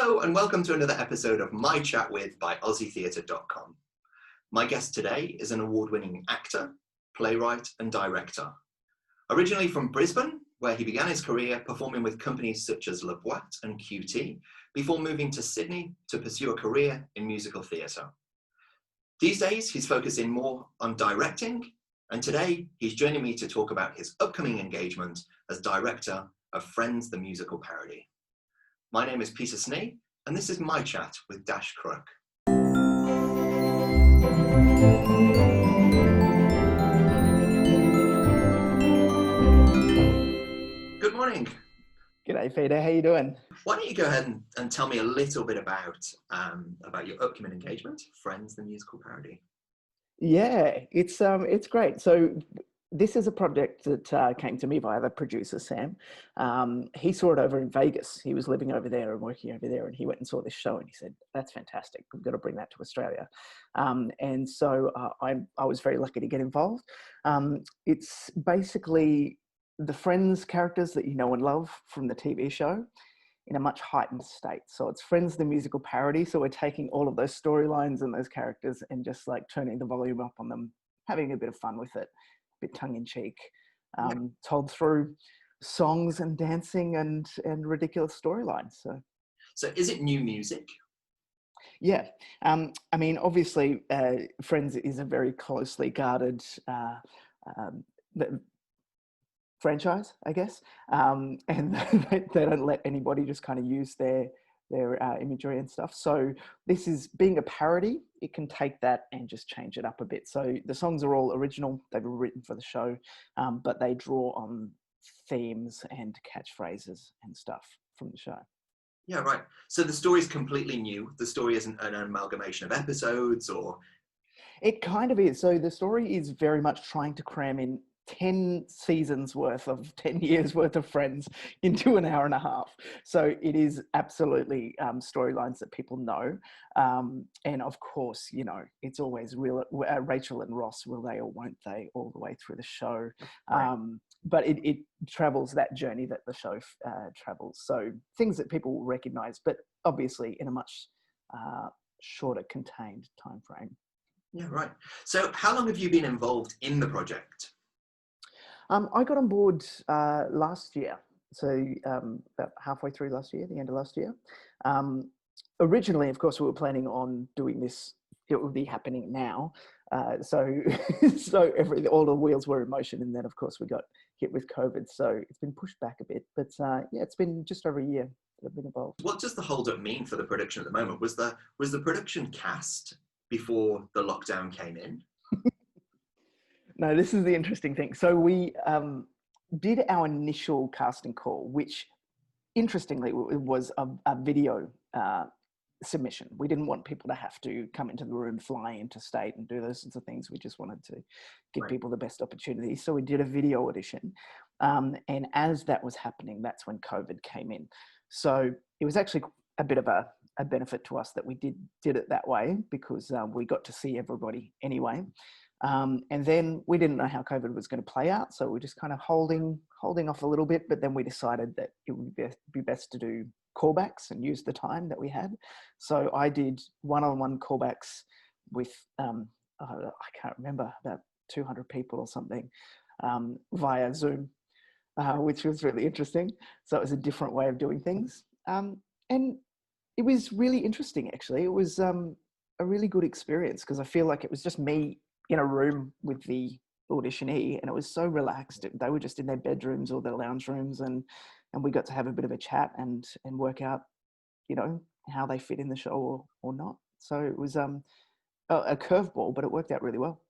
Hello and welcome to another episode of My Chat With by AussieTheatre.com. My guest today is an award-winning actor, playwright and director. Originally from Brisbane, where he began his career performing with companies such as La Boîte and QT, before moving to Sydney to pursue a career in musical theatre. These days, he's focusing more on directing, and today he's joining me to talk about his upcoming engagement as director of Friends, the Musical Parody. My name is Peter Snee, and this is My Chat with Dash Kruck. Good morning. G'day, Peter. How you doing? Why don't you go ahead and tell me a little bit about your upcoming engagement, Friends, the Musical Parody? Yeah, it's great. So this is a project that came to me via the producer, Sam. He saw it over in Vegas. He was living over there and working over there, and he went and saw this show and he said, that's fantastic. We've got to bring that to Australia. And so I was very lucky to get involved. It's basically the Friends characters that you know and love from the TV show in a much heightened state. So it's Friends, the Musical Parody. So we're taking all of those storylines and those characters and just like turning the volume up on them, having a bit of fun with it, a bit tongue-in-cheek, told through songs and dancing and ridiculous storylines. So is it new music? Yeah. I mean, obviously, Friends is a very closely guarded franchise, I guess, and they don't let anybody just kind of use their imagery and stuff. So this is being a parody. It can take that and just change it up a bit. So the songs are all original. They were written for the show, but they draw on themes and catchphrases and stuff from the show. Yeah, right. So the story's completely new. The story isn't an amalgamation of episodes or... It kind of is. So the story is very much trying to cram in 10 seasons worth of 10 years worth of Friends into an hour and a half. So it is absolutely storylines that people know. And of course, you know, it's always real. Rachel and Ross, will they or won't they, all the way through the show. Right. But it travels that journey that the show travels. So things that people recognize, but obviously in a much shorter, contained time frame. Yeah, right. So how long have you been involved in the project? I got on board last year, so about halfway through last year, the end of last year. Originally, of course, we were planning on doing this. It would be happening now, so all the wheels were in motion, and then of course we got hit with COVID, so it's been pushed back a bit. But yeah, it's been just over a year that I've been involved. What does the hold-up mean for the production at the moment? Was the production cast before the lockdown came in? No, this is the interesting thing. So we did our initial casting call, which interestingly was a video submission. We didn't want people to have to come into the room, fly interstate and do those sorts of things. We just wanted to give people the best opportunity. So we did a video audition. And as that was happening, that's when COVID came in. So it was actually a bit of a benefit to us that we did it that way, because we got to see everybody anyway. And then we didn't know how COVID was going to play out, so we're just kind of holding off a little bit. But then we decided that it would be best to do callbacks and use the time that we had. So I did one-on-one callbacks with I can't remember, about 200 people or something via Zoom, which was really interesting. So it was a different way of doing things, and it was really interesting. Actually, it was a really good experience because I feel like it was just me in a room with the auditionee, and it was so relaxed. They were just in their bedrooms or their lounge rooms, and we got to have a bit of a chat and work out, you know, how they fit in the show or not. So it was a curveball, but it worked out really well.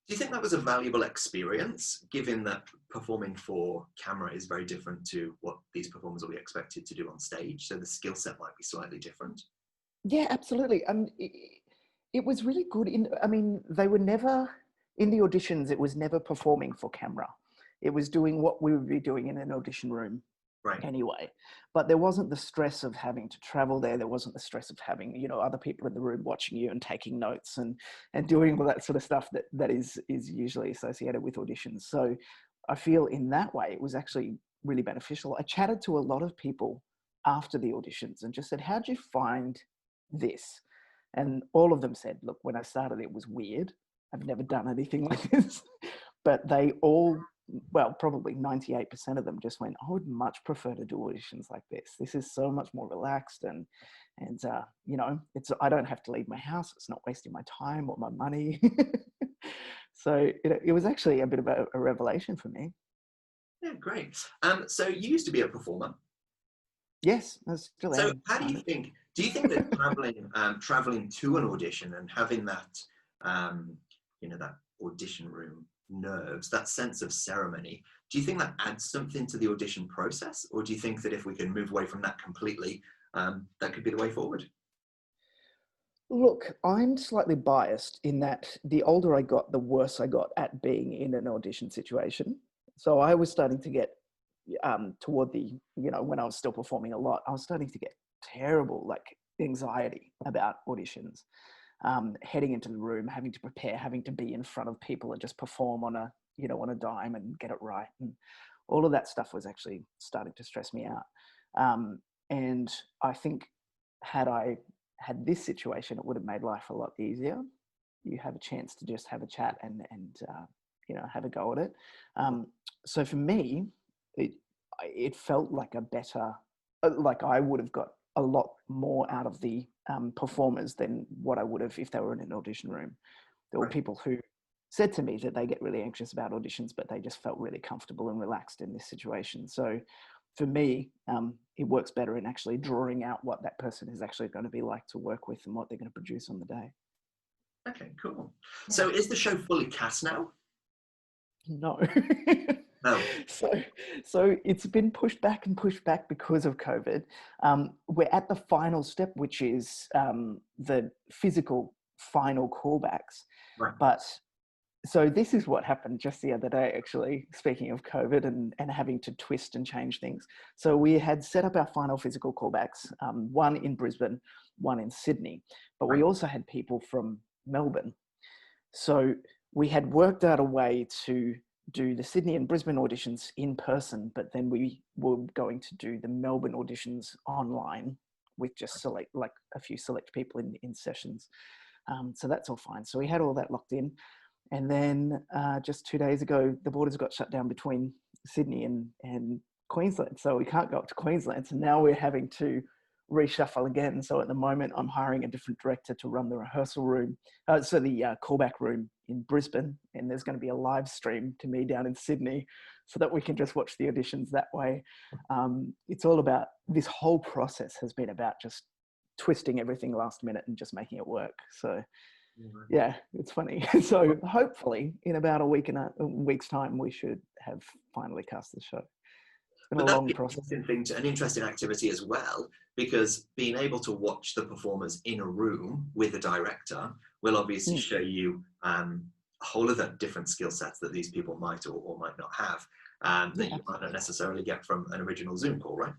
Do you think that was a valuable experience, given that performing for camera is very different to what these performers will be expected to do on stage? So the skill set might be slightly different. Yeah, absolutely. It was really good. They were never, in the auditions, it was never performing for camera. It was doing what we would be doing in an audition room anyway. But there wasn't the stress of having to travel there. There wasn't the stress of having, you know, other people in the room watching you and taking notes and doing all that sort of stuff that is usually associated with auditions. So I feel in that way, it was actually really beneficial. I chatted to a lot of people after the auditions and just said, how'd you find this? And all of them said, look, when I started, it was weird. I've never done anything like this. But they all, well, probably 98% of them just went, I would much prefer to do auditions like this. This is so much more relaxed and you know, I don't have to leave my house. It's not wasting my time or my money. So it was actually a bit of a revelation for me. Yeah, great. So you used to be a performer. Yes, I still So am. how do you think, that traveling to an audition and having that, you know, that audition room nerves, that sense of ceremony, do you think that adds something to the audition process? Or do you think that if we can move away from that completely, that could be the way forward? Look, I'm slightly biased in that the older I got, the worse I got at being in an audition situation. So I was starting to get toward the, you know, when I was still performing a lot, I was starting to get terrible like anxiety about auditions. Heading into the room, having to prepare, having to be in front of people and just perform on a, you know, on a dime and get it right. And all of that stuff was actually starting to stress me out. And I think had I had this situation, it would have made life a lot easier. You have a chance to just have a chat and you know, have a go at it. So for me, it felt like a better, like I would have got a lot more out of the performers than what I would have if they were in an audition room. There were Right. people who said to me that they get really anxious about auditions, but they just felt really comfortable and relaxed in this situation. So for me, it works better in actually drawing out what that person is actually going to be like to work with and what they're going to produce on the day. Okay, cool. Yeah. So is the show fully cast now? No. No. So it's been pushed back and pushed back because of COVID. We're at the final step, which is the physical final callbacks. Right. But so this is what happened just the other day, actually, speaking of COVID and having to twist and change things. So we had set up our final physical callbacks, one in Brisbane, one in Sydney, but we Right. also had people from Melbourne. So we had worked out a way to do the Sydney and Brisbane auditions in person, but then we were going to do the Melbourne auditions online with just like a few select people in sessions. So that's all fine. So we had all that locked in. And then just 2 days ago, the borders got shut down between Sydney and Queensland. So we can't go up to Queensland. So now we're having to reshuffle again. So at the moment, I'm hiring a different director to run the rehearsal room. So the callback room in Brisbane. And there's going to be a live stream to me down in Sydney so that we can just watch the auditions that way. It's all about, this whole process has been about just twisting everything last minute and just making it work. So yeah, it's funny. So hopefully in about a week's time, we should have finally cast the show. It's been But a that's long an process. interesting thing, an interesting activity as well, because being able to watch the performers in a room with a director will obviously show you a whole other different skill sets that these people might or might not have, that you might not necessarily get from an original Zoom call, right?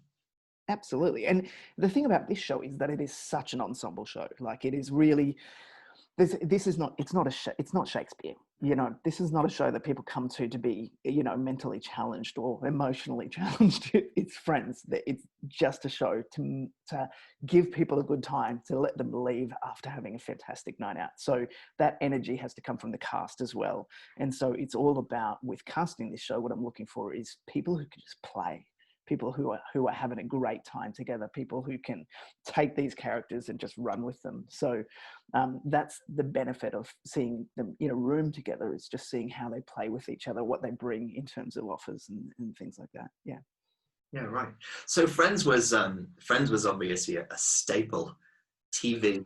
Absolutely. And the thing about this show is that it is such an ensemble show. Like, it is really, this is not, it's not Shakespeare. You know, this is not a show that people come to be, you know, mentally challenged or emotionally challenged. It's Friends. It's just a show to give people a good time, to let them leave after having a fantastic night out. So that energy has to come from the cast as well. And so it's all about, with casting this show, what I'm looking for is people who can just play, people who are having a great time together, people who can take these characters and just run with them. So that's the benefit of seeing them in a room together, is just seeing how they play with each other, what they bring in terms of offers and things like that. Yeah. Yeah, right. So Friends was obviously a staple TV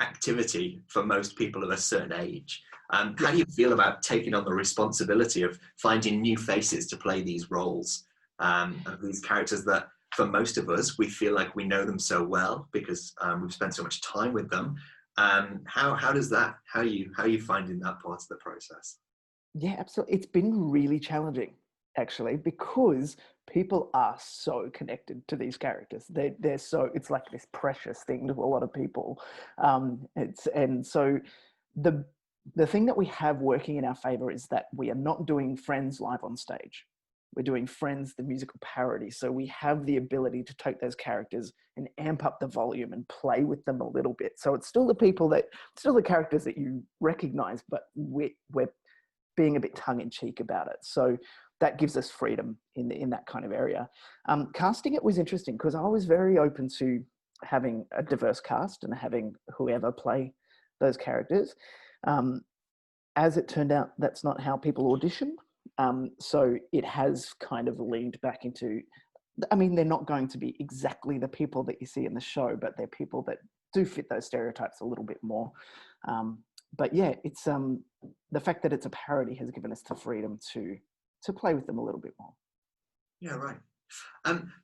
activity for most people of a certain age. How do you feel about taking on the responsibility of finding new faces to play these roles, of these characters that, for most of us, we feel like we know them so well because we've spent so much time with them? How are you finding that part of the process? Yeah, absolutely. It's been really challenging, actually, because people are so connected to these characters. It's like this precious thing to a lot of people. And so the thing that we have working in our favor is that we are not doing Friends live on stage. We're doing Friends, the musical parody. So we have the ability to take those characters and amp up the volume and play with them a little bit. So it's still the characters that you recognize, but we're being a bit tongue in cheek about it. So that gives us freedom in that kind of area. Casting it was interesting because I was very open to having a diverse cast and having whoever play those characters. As it turned out, that's not how people audition. So it has kind of leaned back into, I mean, they're not going to be exactly the people that you see in the show, but they're people that do fit those stereotypes a little bit more. But yeah, it's the fact that it's a parody has given us the freedom to play with them a little bit more. Yeah, right.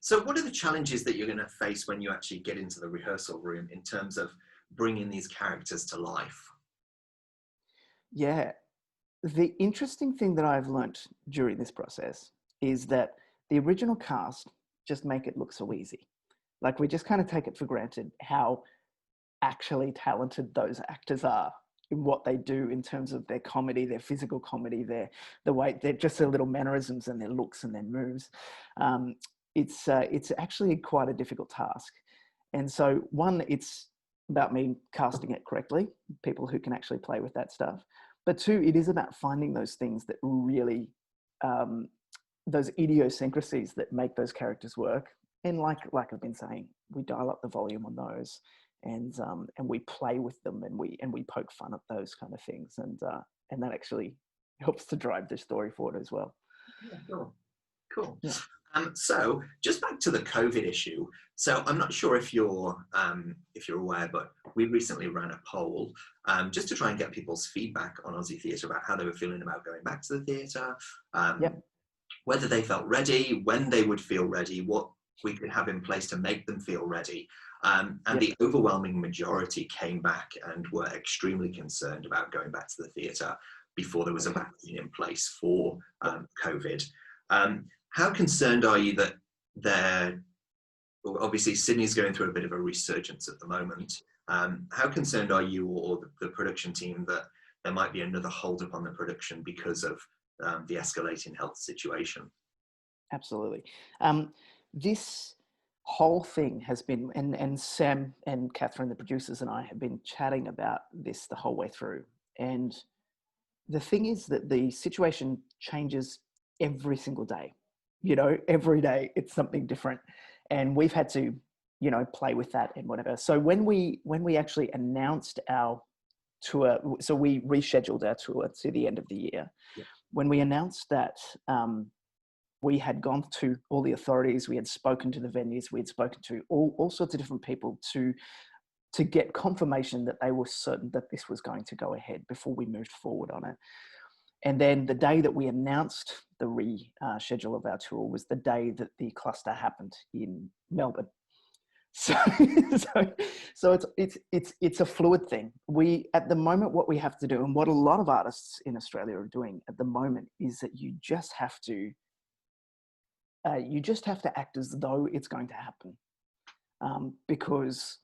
So what are the challenges that you're going to face when you actually get into the rehearsal room in terms of bringing these characters to life? Yeah, the interesting thing that I've learnt during this process is that the original cast just make it look so easy. Like we just kind of take it for granted how actually talented those actors are in what they do in terms of their comedy, their physical comedy, the way they're just their little mannerisms and their looks and their moves. It's actually quite a difficult task. And so one, it's about me casting it correctly, people who can actually play with that stuff. But two, it is about finding those things that really, those idiosyncrasies that make those characters work. And like I've been saying, we dial up the volume on those, and we play with them, and we poke fun at those kind of things, and that actually helps to drive the story forward as well. Yeah, cool. Yeah. So just back to the COVID issue. So I'm not sure if you're aware, but we recently ran a poll just to try and get people's feedback on Aussie theatre about how they were feeling about going back to the theatre, whether they felt ready, when they would feel ready, what we could have in place to make them feel ready. And the overwhelming majority came back and were extremely concerned about going back to the theatre before there was a vaccine in place for COVID. How concerned are you that obviously Sydney's going through a bit of a resurgence at the moment. How concerned are you or the production team that there might be another hold up on the production because of the escalating health situation? Absolutely. This whole thing has been, and Sam and Catherine, the producers, and I have been chatting about this the whole way through. And the thing is that the situation changes every single day. You know, every day it's something different. And we've had to, you know, play with that and whatever. So when we actually announced our tour, so we rescheduled our tour to the end of the year. Yeah. When we announced that, we had gone to all the authorities, we had spoken to the venues, we had spoken to all sorts of different people to get confirmation that they were certain that this was going to go ahead before we moved forward on it. And then the day that we announced the reschedule of our tour was the day that the cluster happened in Melbourne. So it's a fluid thing. We, at the moment, what we have to do, and what a lot of artists in Australia are doing at the moment, is that you just have to act as though it's going to happen, because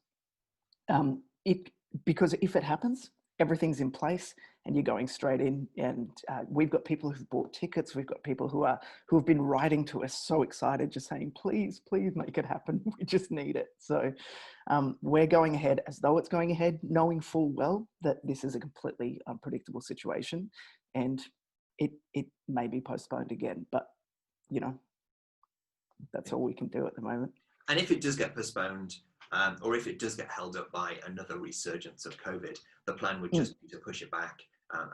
if it happens, everything's in place and you're going straight in. And we've got people who've bought tickets. We've got people who have been writing to us so excited, just saying, please make it happen. We just need it. So we're going ahead as though it's going ahead, knowing full well that this is a completely unpredictable situation and it may be postponed again. But, you know, that's all we can do at the moment. And if it does get postponed, or if it does get held up by another resurgence of COVID, the plan would just be to push it back,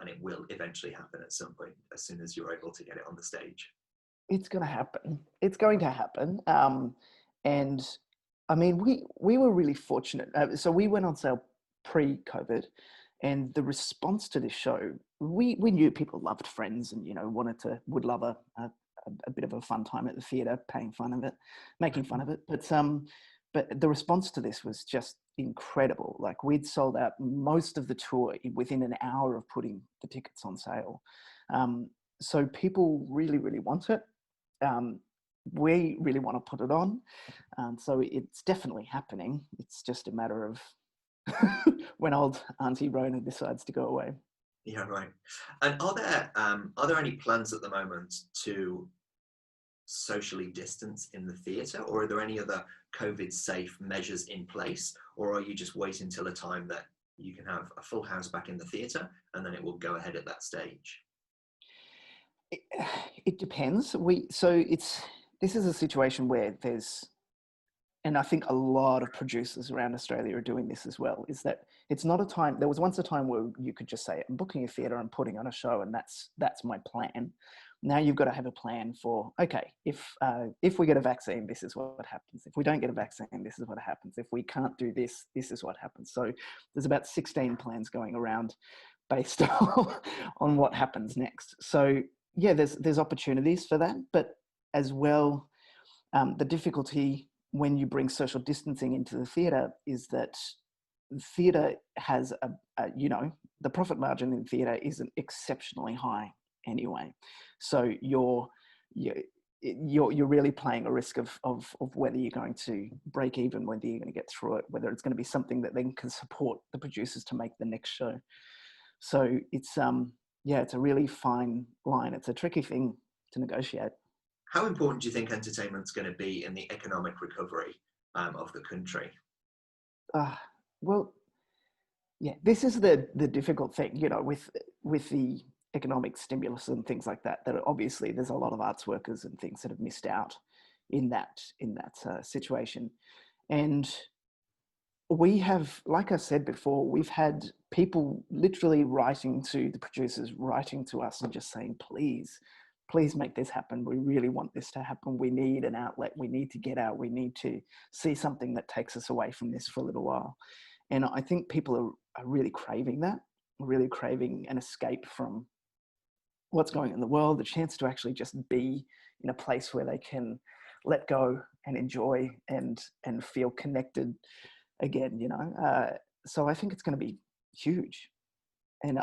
and it will eventually happen at some point as soon as you're able to get it on the stage. It's going to happen. It's going to happen. And I mean, we were really fortunate. So we went on sale pre-COVID, and the response to this show, we knew people loved Friends and, you know, would love a bit of a fun time at the theatre, making fun of it. But the response to this was just incredible. Like, we'd sold out most of the tour within an hour of putting the tickets on sale. So people really, really want it. We really want to put it on. So it's definitely happening. It's just a matter of when old Auntie Rona decides to go away. Yeah, right. And are there any plans at the moment to socially distance in the theatre, or are there any other COVID safe measures in place, or are you just waiting till a time that you can have a full house back in the theatre and then it will go ahead at that stage? It depends. This is a situation where and I think a lot of producers around Australia are doing this as well, is that it's not a time, there was once a time where you could just say, I'm booking a theatre, I'm putting on a show, and that's my plan. Now you've got to have a plan for, okay, if we get a vaccine, this is what happens. If we don't get a vaccine, this is what happens. If we can't do this, this is what happens. So there's about 16 plans going around based on what happens next. So yeah, there's opportunities for that, but as well, the difficulty when you bring social distancing into the theatre is that theatre has the profit margin in theatre isn't exceptionally high anyway. So you're really playing a risk of whether you're going to break even, whether you're going to get through it, whether it's going to be something that then can support the producers to make the next show. So it's it's a really fine line. It's a tricky thing to negotiate. How important do you think entertainment's going to be in the economic recovery of the country? Well, yeah, this is the difficult thing, with the economic stimulus and things like that, that obviously there's a lot of arts workers and things that have missed out in that situation. And we have, like I said before, we've had people literally writing to the producers, writing to us and just saying, please make this happen. We really want this to happen. We need an outlet. We need to get out. We need to see something that takes us away from this for a little while. And I think people are really craving that, really craving an escape from what's going on in the world, the chance to actually just be in a place where they can let go and enjoy and feel connected again, So I think it's going to be huge. And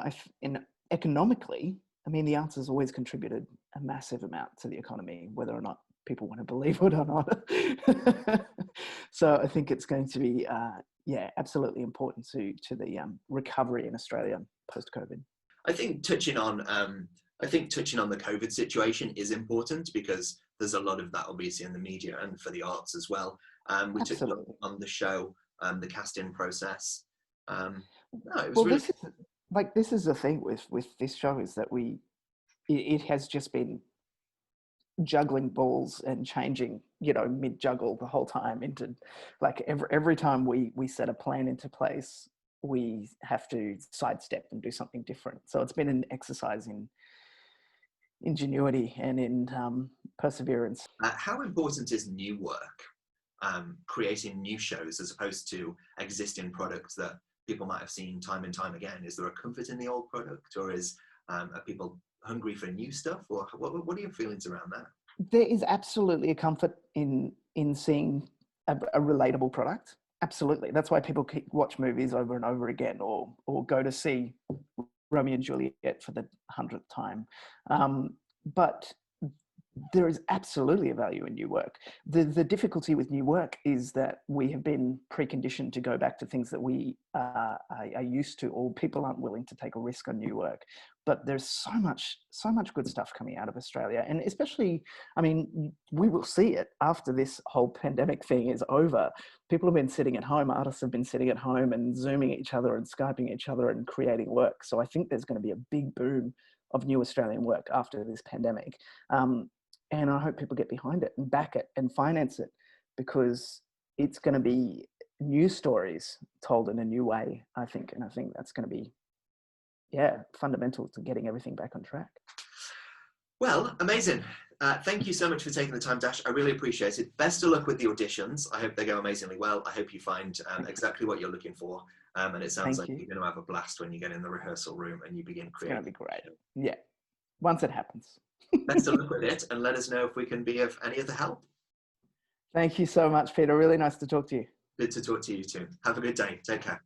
economically, I mean, the arts has always contributed a massive amount to the economy, whether or not people want to believe it or not. So I think it's going to be, absolutely important to the recovery in Australia post-COVID. I think touching on the COVID situation is important because there's a lot of that obviously in the media and for the arts as well. We took on the show, the casting process. This is the thing with this show, is that it has just been juggling balls and changing, mid juggle the whole time into, like, every time we set a plan into place, we have to sidestep and do something different. So it's been an exercise in ingenuity and in perseverance. How important is new work, creating new shows as opposed to existing products that people might have seen time and time again? Is there a comfort in the old product, or are people hungry for new stuff, or what are your feelings around that? There is absolutely a comfort in seeing a relatable product. Absolutely. That's why people watch movies over and over again, or go to see Romeo and Juliet for the 100th time. But there is absolutely a value in new work. The difficulty with new work is that we have been preconditioned to go back to things that we are used to, or people aren't willing to take a risk on new work. But there's so much good stuff coming out of Australia. And especially, I mean, we will see it after this whole pandemic thing is over. People have been sitting at home, artists have been sitting at home and Zooming each other and Skyping each other and creating work. So I think there's going to be a big boom of new Australian work after this pandemic. And I hope people get behind it and back it and finance it, because it's going to be new stories told in a new way, I think. And I think that's going to be, fundamental to getting everything back on track. Well, amazing. Thank you so much for taking the time, Dash. I really appreciate it. Best of luck with the auditions. I hope they go amazingly well. I hope you find exactly what you're looking for. And it sounds like you're going to have a blast when you get in the rehearsal room and you begin creating. It's going to be great. Yeah, once it happens. Best of luck with it, and let us know if we can be of any other help. Thank you so much, Peter. Really nice to talk to you. Good to talk to you too. Have a good day. Take care.